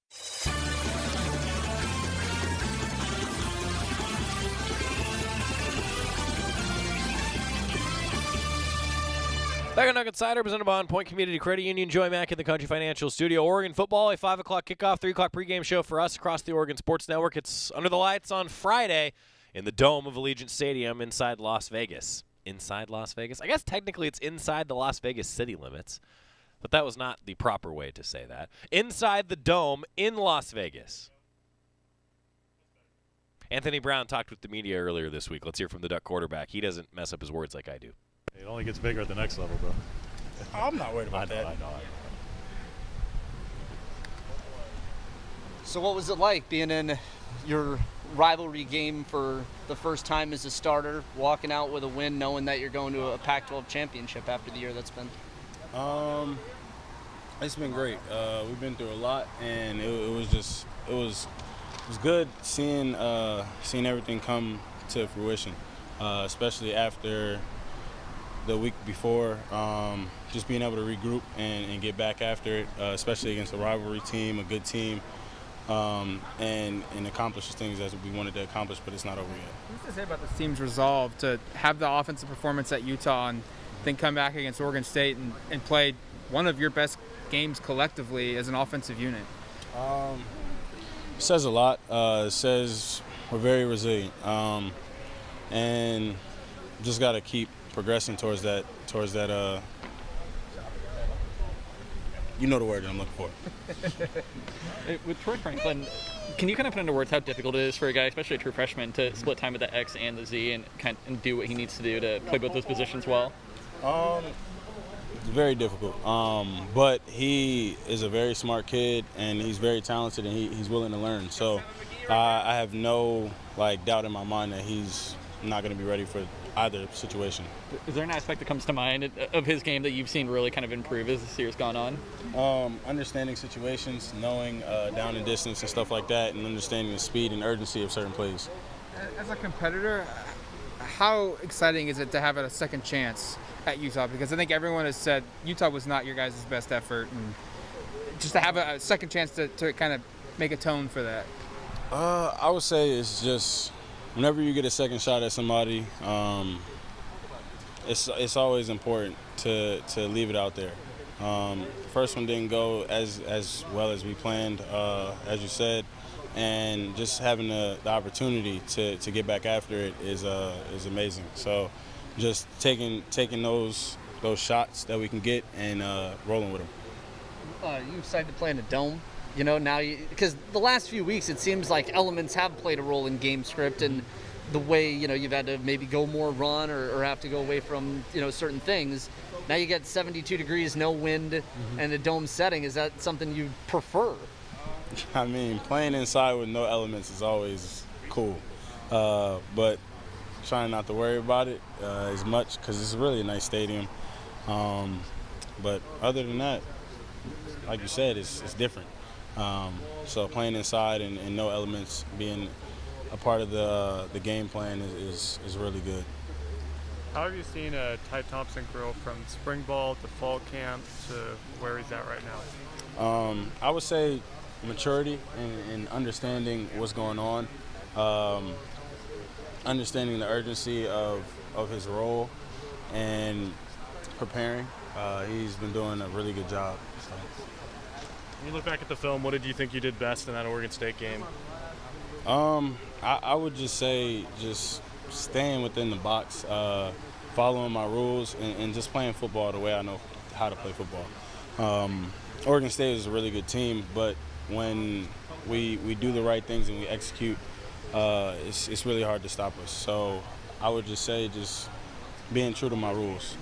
Back on Duck Insider, presented by On Point Community Credit Union. Joy Mack in the Country Financial Studio. Oregon football, a 5 o'clock kickoff, 3 o'clock pregame show for us across the Oregon Sports Network. It's under the lights on Friday in the dome of Allegiant Stadium inside Las Vegas. Inside Las Vegas? I guess technically it's inside the Las Vegas city limits, but that was not the proper way to say that. Inside the dome in Las Vegas. Anthony Brown talked with the media earlier this week. Let's hear from the Duck quarterback. He doesn't mess up his words like I do. It only gets bigger at the next level, bro. I'm not worried about that. I know. So what was it like being in your rivalry game for the first time as a starter, walking out with a win, knowing that you're going to a Pac-12 championship after the year that's been? It's been great. We've been through a lot, and it was good seeing everything come to fruition, especially after the week before, just being able to regroup and get back after it, especially against a rivalry team, a good team, and accomplish things as we wanted to accomplish, but it's not over yet. What's to say about this team's resolve to have the offensive performance at Utah and then come back against Oregon State and play one of your best games collectively as an offensive unit? It says a lot. It says we're very resilient, and just got to keep progressing towards that, you know the word that I'm looking for. With Troy Franklin, can you kind of put into words how difficult it is for a guy, especially a true freshman, to split time with the X and the Z and do what he needs to do to play both those positions well? It's very difficult, but he is a very smart kid, and he's very talented, and he's willing to learn. So I have no doubt in my mind that he's not going to be ready for either situation. Is there an aspect that comes to mind of his game that you've seen really kind of improve as this year's gone on? Understanding situations, knowing down and distance and stuff like that, and understanding the speed and urgency of certain plays. As a competitor, how exciting is it to have a second chance at Utah? Because I think everyone has said Utah was not your guys' best effort, and just to have a second chance to kind of make a tone for that. I would say it's just whenever you get a second shot at somebody, it's always important to leave it out there. First one didn't go as well as we planned, as you said, and just having the opportunity to get back after it is amazing. So just taking those shots that we can get and rolling with them. You excited to play in a dome? You know, now because the last few weeks it seems like elements have played a role in game script and the way, you know, you've had to maybe go more run or have to go away from, you know, certain things. Now you get 72 degrees, no wind, and a dome setting. Is that something you prefer? I mean, playing inside with no elements is always cool, but trying not to worry about it as much because it's really a nice stadium. But other than that, like you said, it's different. So playing inside and no elements being a part of the game plan is really good. How have you seen Ty Thompson grow from spring ball to fall camp to where he's at right now? I would say maturity and understanding what's going on, understanding the urgency of his role, and preparing. He's been doing a really good job. So. When you look back at the film, what did you think you did best in that Oregon State game? I would just say just staying within the box, following my rules, and just playing football the way I know how to play football. Oregon State is a really good team, but when we do the right things and we execute, it's really hard to stop us. So I would just say just being true to my rules.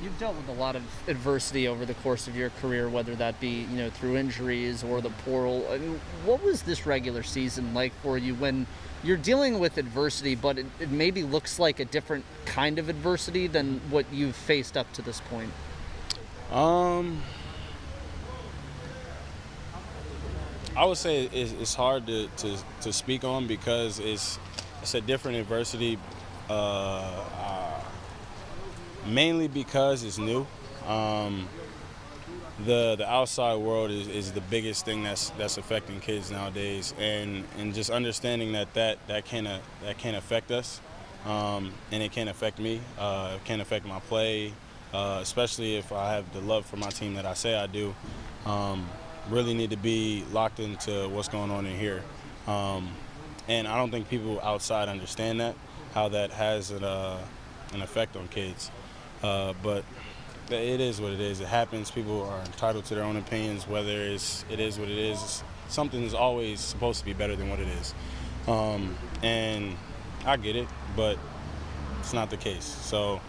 You've dealt with a lot of adversity over the course of your career, whether that be, you know, through injuries or the portal. I mean, what was this regular season like for you when you're dealing with adversity, but it maybe looks like a different kind of adversity than what you've faced up to this point? I would say it's hard to speak on because it's a different adversity. Mainly because it's new. The outside world is the biggest thing that's affecting kids nowadays, and just understanding that can affect us, and it can affect me. It can affect my play, especially if I have the love for my team that I say I do. Really need to be locked into what's going on in here, and I don't think people outside understand how that has an effect on kids. But it is what it is. It happens. People are entitled to their own opinions, whether it is what it is. Something is always supposed to be better than what it is. And I get it, but it's not the case. So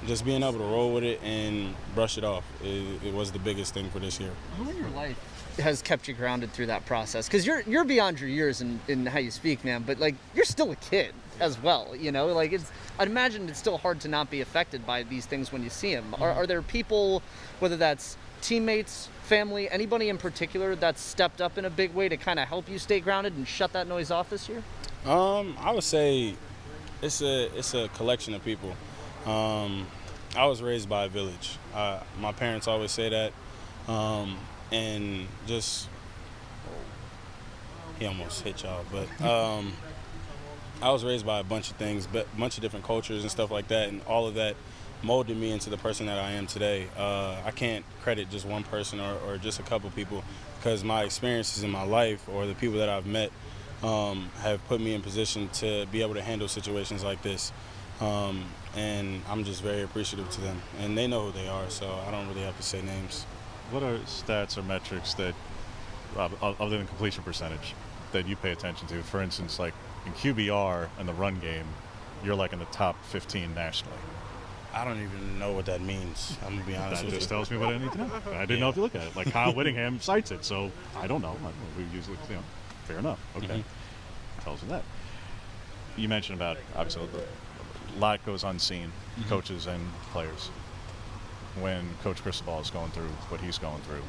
just being able to roll with it and brush it off, it was the biggest thing for this year. Who in your life has kept you grounded through that process? Because you're beyond your years in how you speak, man, but, like, you're still a kid as well, you know? Like, I'd imagine it's still hard to not be affected by these things when you see them. Mm-hmm. Are there people, whether that's teammates, family, anybody in particular that's stepped up in a big way to kind of help you stay grounded and shut that noise off this year? I would say it's a collection of people. I was raised by a village. My parents always say that. And just, he almost hit y'all, but I was raised by a bunch of things, but a bunch of different cultures and stuff like that, and all of that molded me into the person that I am today. I can't credit just one person or just a couple people, because my experiences in my life or the people that I've met have put me in position to be able to handle situations like this. And I'm just very appreciative to them, and they know who they are, so I don't really have to say names. What are stats or metrics that, Rob, other than completion percentage, that you pay attention to? For instance, like in QBR and the run game, you're like in the top 15 nationally. I don't even know what that means. I'm gonna be honest with you. That just tells me what I need to know. I didn't know if you look at it. Like Kyle Whittingham cites it, so I don't know. We usually, fair enough. Okay, tells me that. You mentioned about obviously a lot goes unseen, coaches and players. When Coach Cristobal is going through what he's going through,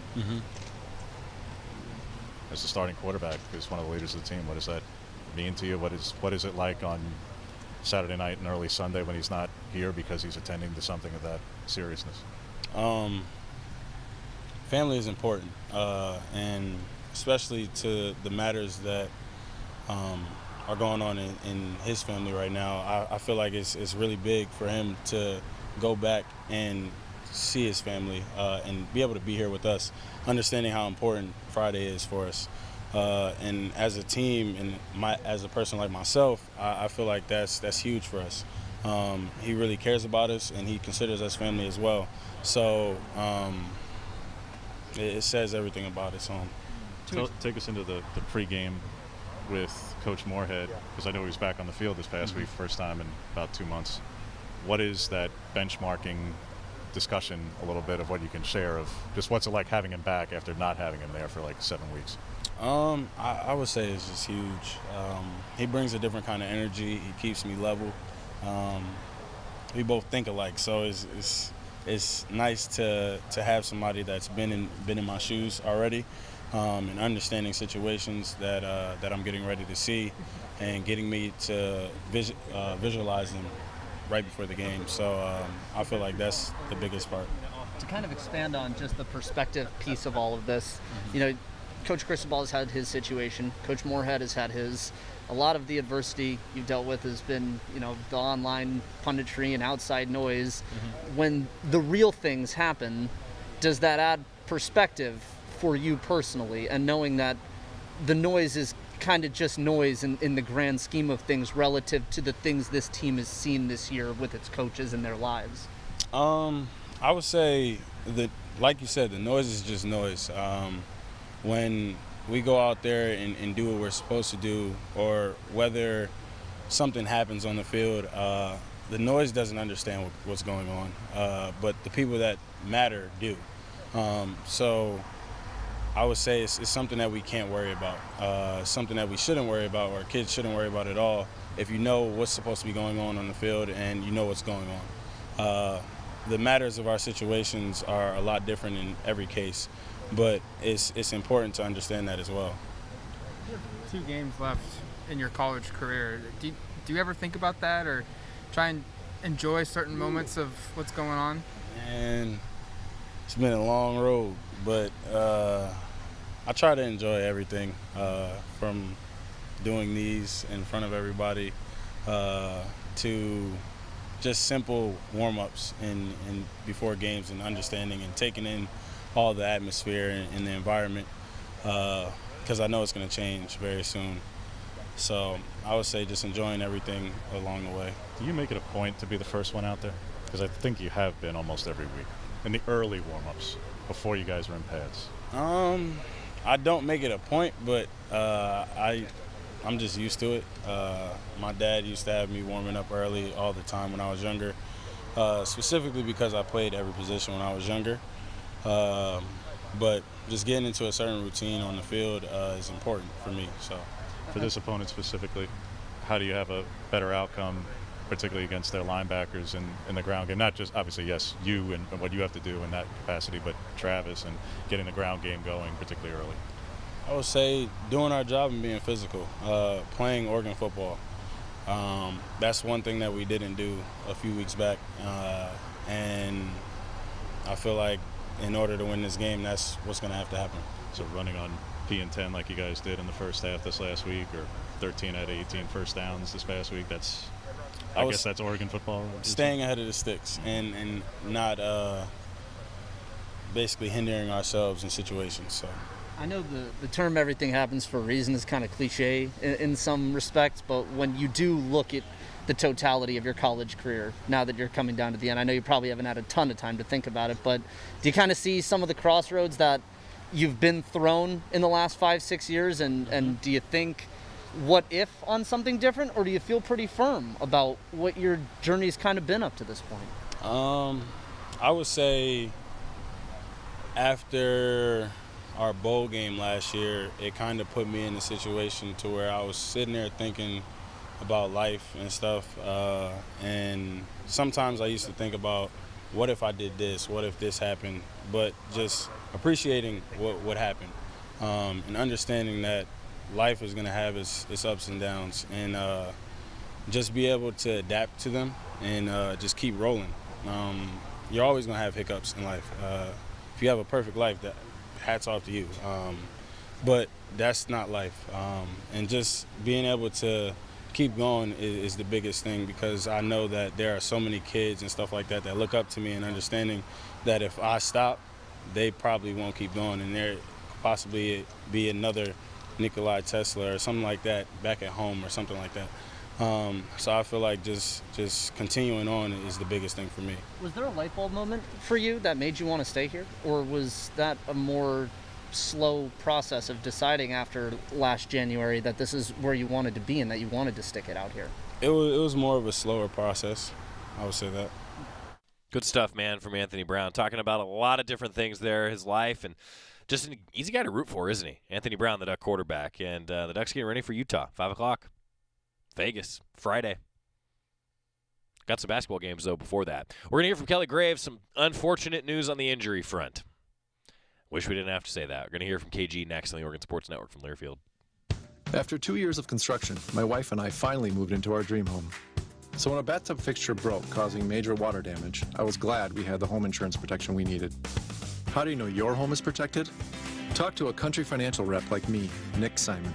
as the starting quarterback, as one of the leaders of the team, what does that mean to you? What is it like on Saturday night and early Sunday when he's not here because he's attending to something of that seriousness? Family is important, and especially to the matters that are going on in his family right now. I feel like it's really big for him to go back and see his family and be able to be here with us, understanding how important Friday is for us. And as a team and as a person like myself, I feel like that's huge for us. He really cares about us, and he considers us family as well. So it says everything about us. Take us into the pregame with Coach Moorhead, because I know he was back on the field this past week, first time in about 2 months. What is that benchmarking discussion, a little bit of what you can share of just what's it like having him back after not having him there for like 7 weeks? I would say it's just huge. He brings a different kind of energy. He keeps me level. We both think alike, so it's nice to have somebody that's been in my shoes already, and understanding situations that I'm getting ready to see, and getting me to visualize them right before the game. So I feel like that's the biggest part. To kind of expand on just the perspective piece of all of this, you know, Coach Cristobal has had his situation. Coach Moorhead has had his. A lot of the adversity you've dealt with has been, you know, the online punditry and outside noise. When the real things happen, does that add perspective for you personally, and knowing that the noise is kind of just noise in the grand scheme of things relative to the things this team has seen this year with its coaches and their lives? I would say that, like you said, the noise is just noise. When we go out there and do what we're supposed to do, or whether something happens on the field, the noise doesn't understand what's going on, but the people that matter do. So I would say it's something that we can't worry about, something that we shouldn't worry about, or kids shouldn't worry about at all, if you know what's supposed to be going on the field and you know what's going on. The matters of our situations are a lot different in every case, but it's important to understand that as well. You have 2 games left in your college career. Do you ever think about that, or try and enjoy certain moments of what's going on? And it's been a long road, but I try to enjoy everything, from doing these in front of everybody to just simple warm-ups and before games, and understanding and taking in all the atmosphere and the environment, because I know it's going to change very soon. So I would say just enjoying everything along the way. Do you make it a point to be the first one out there? Because I think you have been almost every week in the early warm-ups before you guys were in pads. I don't make it a point, but I'm just used to it. My dad used to have me warming up early all the time when I was younger, specifically because I played every position when I was younger. But just getting into a certain routine on the field is important for me. So, for this opponent specifically, how do you have a better outcome, particularly against their linebackers in the ground game? Not just, obviously, yes, you and what you have to do in that capacity, but Travis and getting the ground game going, particularly early. I would say doing our job and being physical, playing Oregon football. That's one thing that we didn't do a few weeks back, and I feel like in order to win this game, that's what's going to have to happen. So running on P and 10 like you guys did in the first half this last week, or 13 out of 18 first downs this past week, I guess that's Oregon football. Staying ahead of the sticks and not basically hindering ourselves in situations. So I know the term "everything happens for a reason" is kind of cliche in some respects, but when you do look at the totality of your college career, now that you're coming down to the end, I know you probably haven't had a ton of time to think about it, but do you kind of see some of the crossroads that you've been thrown in the last 5-6 years, and do you think what if on something different, or do you feel pretty firm about what your journey's kind of been up to this point? I would say after our bowl game last year, it kind of put me in a situation to where I was sitting there thinking about life and stuff, and sometimes I used to think about what if I did this, what if this happened, but just appreciating what happened, and understanding that life is going to have its ups and downs, and just be able to adapt to them and just keep rolling. You're always going to have hiccups in life. If you have a perfect life, hats off to you. but that's not life. And just being able to keep going is the biggest thing, because I know that there are so many kids and stuff like that that look up to me, and understanding that if I stop, they probably won't keep going, and there could possibly be another Nikola Tesla or something like that back at home or something like that. So I feel like just continuing on is the biggest thing for me. Was there a light bulb moment for you that made you want to stay here? Or was that a more slow process of deciding after last January that this is where you wanted to be and that you wanted to stick it out here? It was more of a slower process, I would say that. Good stuff, man, from Anthony Brown. Talking about a lot of different things there, his life, and just an easy guy to root for, isn't he? Anthony Brown, the Duck quarterback. And the Ducks getting ready for Utah, 5 o'clock. Vegas, Friday. Got some basketball games, though, before that. We're going to hear from Kelly Graves, some unfortunate news on the injury front. Wish we didn't have to say that. We're going to hear from KG next on the Oregon Sports Network from Learfield. After 2 years of construction, my wife and I finally moved into our dream home. So when a bathtub fixture broke, causing major water damage, I was glad we had the home insurance protection we needed. How do you know your home is protected? Talk to a Country Financial rep like me, Nick Simon.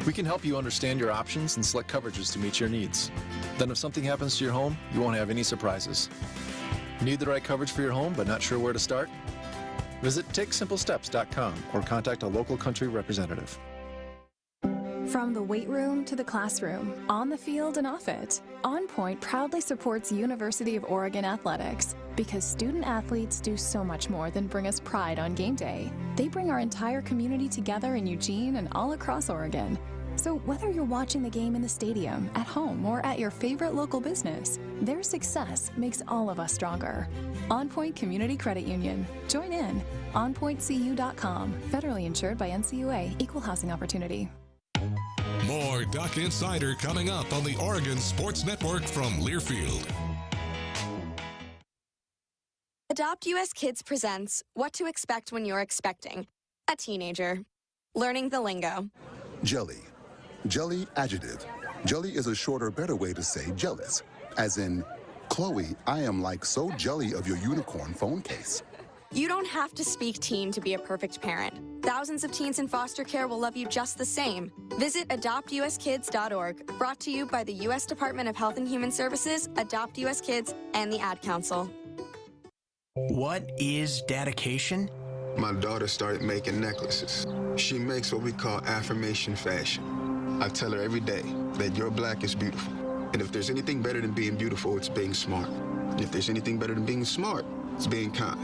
We can help you understand your options and select coverages to meet your needs. Then if something happens to your home, you won't have any surprises. Need the right coverage for your home but not sure where to start? Visit TakeSimpleSteps.com or contact a local Country representative. From the weight room to the classroom, on the field and off it, On Point proudly supports University of Oregon athletics because student athletes do so much more than bring us pride on game day. They bring our entire community together in Eugene and all across Oregon. So whether you're watching the game in the stadium, at home, or at your favorite local business, their success makes all of us stronger. On Point Community Credit Union. Join in. OnPointCU.com. Federally insured by NCUA. Equal housing opportunity. More Duck Insider coming up on the Oregon Sports Network from Learfield. Adopt US Kids presents What to Expect When You're Expecting a Teenager. Learning the lingo. Jelly. Jelly adjective. Jelly is a shorter, better way to say jealous. As in, Chloe, I am like so jelly of your unicorn phone case. You don't have to speak teen to be a perfect parent. Thousands of teens in foster care will love you just the same. Visit adoptuskids.org, brought to you by the U.S. Department of Health and Human Services, Adopt U.S. Kids, and the Ad Council. What is dedication? My daughter started making necklaces. She makes what we call affirmation fashion. I tell her every day that your black is beautiful. And if there's anything better than being beautiful, it's being smart. And if there's anything better than being smart, it's being kind.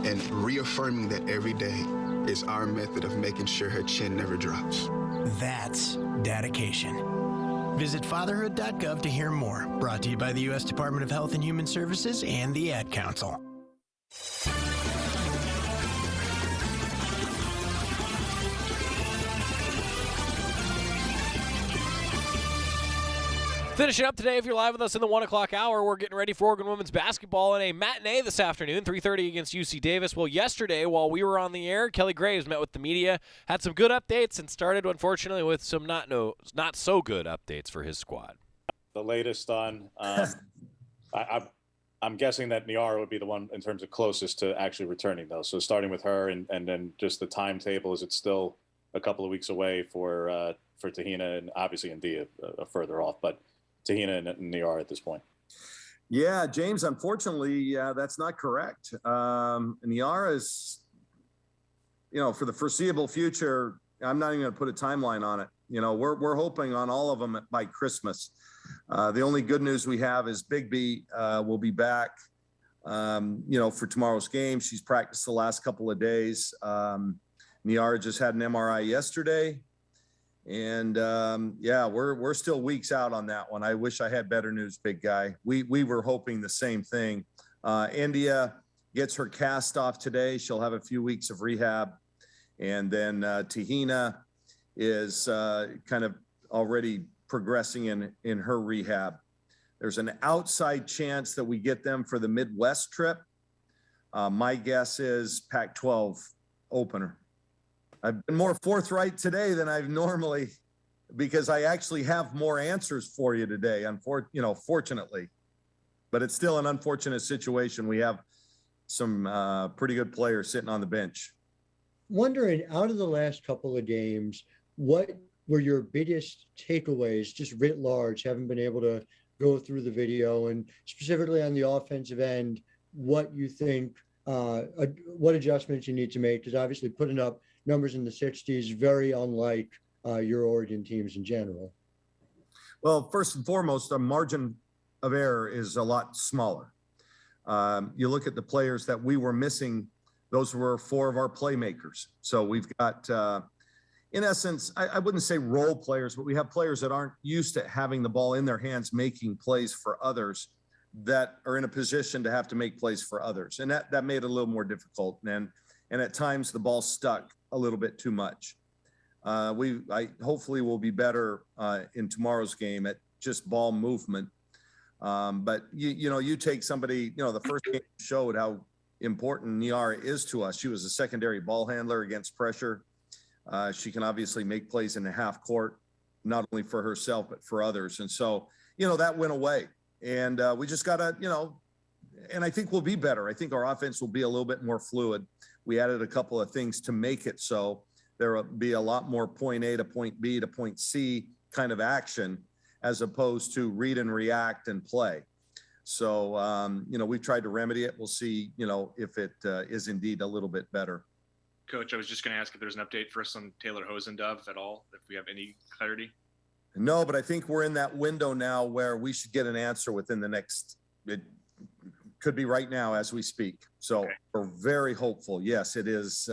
And reaffirming that every day is our method of making sure her chin never drops. That's dedication. Visit fatherhood.gov to hear more. Brought to you by the U.S. Department of Health and Human Services and the Ad Council. Finishing up today, if you're live with us in the 1 o'clock hour, we're getting ready for Oregon women's basketball in a matinee this afternoon, 3:30 against UC Davis. Well, yesterday, while we were on the air, Kelly Graves met with the media, had some good updates, and started, unfortunately, with some not so good updates for his squad. The latest on, I'm guessing that Niara would be the one in terms of closest to actually returning, though. So starting with her, and then just the timetable, is it still a couple of weeks away for Tahina, and obviously India further off, but Tahina and Niara at this point? Yeah, James, unfortunately, that's not correct. Niara is, for the foreseeable future, I'm not even going to put a timeline on it. We're hoping on all of them by Christmas. The only good news we have is Big B will be back, for tomorrow's game. She's practiced the last couple of days. Niara just had an MRI yesterday. And we're still weeks out on that one. I wish I had better news, big guy. We were hoping the same thing. India gets her cast off today. She'll have a few weeks of rehab. And then Tahina is kind of already progressing in her rehab. There's an outside chance that we get them for the Midwest trip. My guess is Pac-12 opener. I've been more forthright today than I've normally, because I actually have more answers for you today, fortunately. But it's still an unfortunate situation. We have some pretty good players sitting on the bench. wondering, out of the last couple of games, what were your biggest takeaways, just writ large, haven't been able to go through the video, and specifically on the offensive end, what you think, what adjustments you need to make? Because obviously putting up numbers in the 60s, very unlike your Oregon teams in general. Well, first and foremost, the margin of error is a lot smaller. You look at the players that we were missing, those were 4 of our playmakers. So we've got, in essence, I wouldn't say role players, but we have players that aren't used to having the ball in their hands, making plays for others, that are in a position to have to make plays for others. And that made it a little more difficult. And at times the ball stuck a little bit too much. I hopefully will be better in tomorrow's game at just ball movement. But you take somebody, the first game showed how important Niara is to us. She was a secondary ball handler against pressure. She can obviously make plays in the half court, not only for herself, but for others. And so, that went away. And we just got to, and I think we'll be better. I think our offense will be a little bit more fluid. We added a couple of things to make it so there will be a lot more point A to point B to point C kind of action, as opposed to read and react and play. So, we've tried to remedy it. We'll see, if it is indeed a little bit better. Coach, I was just going to ask if there's an update for us on Taylor Hosendove at all, if we have any clarity. No, but I think we're in that window now where we should get an answer within the next, it could be right now as we speak. So We're very hopeful. Yes, it is.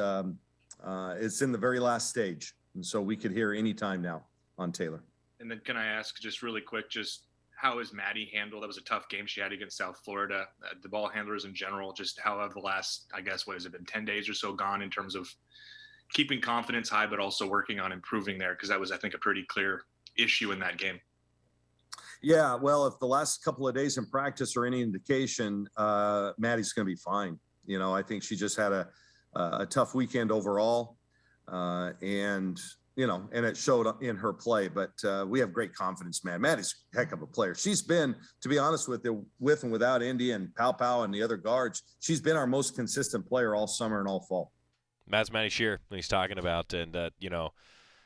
It's in the very last stage. And so we could hear any time now on Taylor. And then can I ask just really quick, just how is Maddie handled? That was a tough game she had against South Florida. The ball handlers in general, just how have the last, I guess, what has it been, 10 days or so gone in terms of keeping confidence high, but also working on improving there? Because that was, I think, a pretty clear issue in that game. Yeah, well, if the last couple of days in practice are any indication, Maddie's going to be fine. I think she just had a tough weekend overall, and it showed in her play. But we have great confidence, man. Maddie's a heck of a player. She's been, to be honest with you, with and without Indy and Pau and the other guards, she's been our most consistent player all summer and all fall. That's Maddie Shear he's talking about, and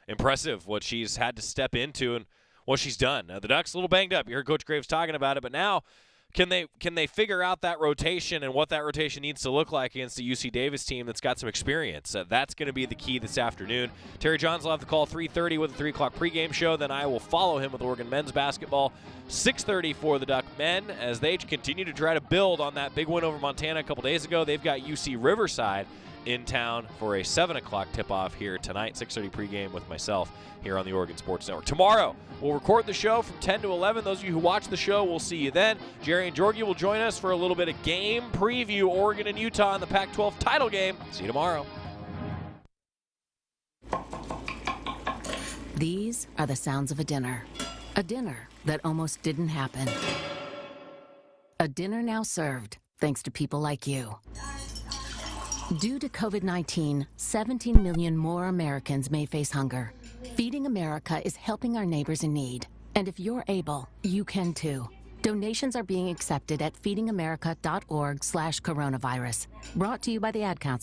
impressive what she's had to step into and what she's done. The Ducks a little banged up. You heard Coach Graves talking about it, but now can they figure out that rotation and what that rotation needs to look like against the UC Davis team that's got some experience? That's going to be the key this afternoon. Terry Johns will have the call 3:30 with a 3 o'clock pregame show. Then I will follow him with Oregon men's basketball. 6:30 for the Duck men as they continue to try to build on that big win over Montana a couple days ago. They've got UC Riverside in town for a 7 o'clock tip-off here tonight. 6:30 pregame with myself here on the Oregon Sports Network. Tomorrow, we'll record the show from 10 to 11. Those of you who watch the show, we'll see you then. Jerry and Georgie will join us for a little bit of game preview, Oregon and Utah in the Pac-12 title game. See you tomorrow. These are the sounds of a dinner that almost didn't happen. A dinner now served thanks to people like you. Due to COVID-19, 17 million more Americans may face hunger. Feeding America is helping our neighbors in need. And if you're able, you can too. Donations are being accepted at feedingamerica.org/coronavirus. Brought to you by the Ad Council.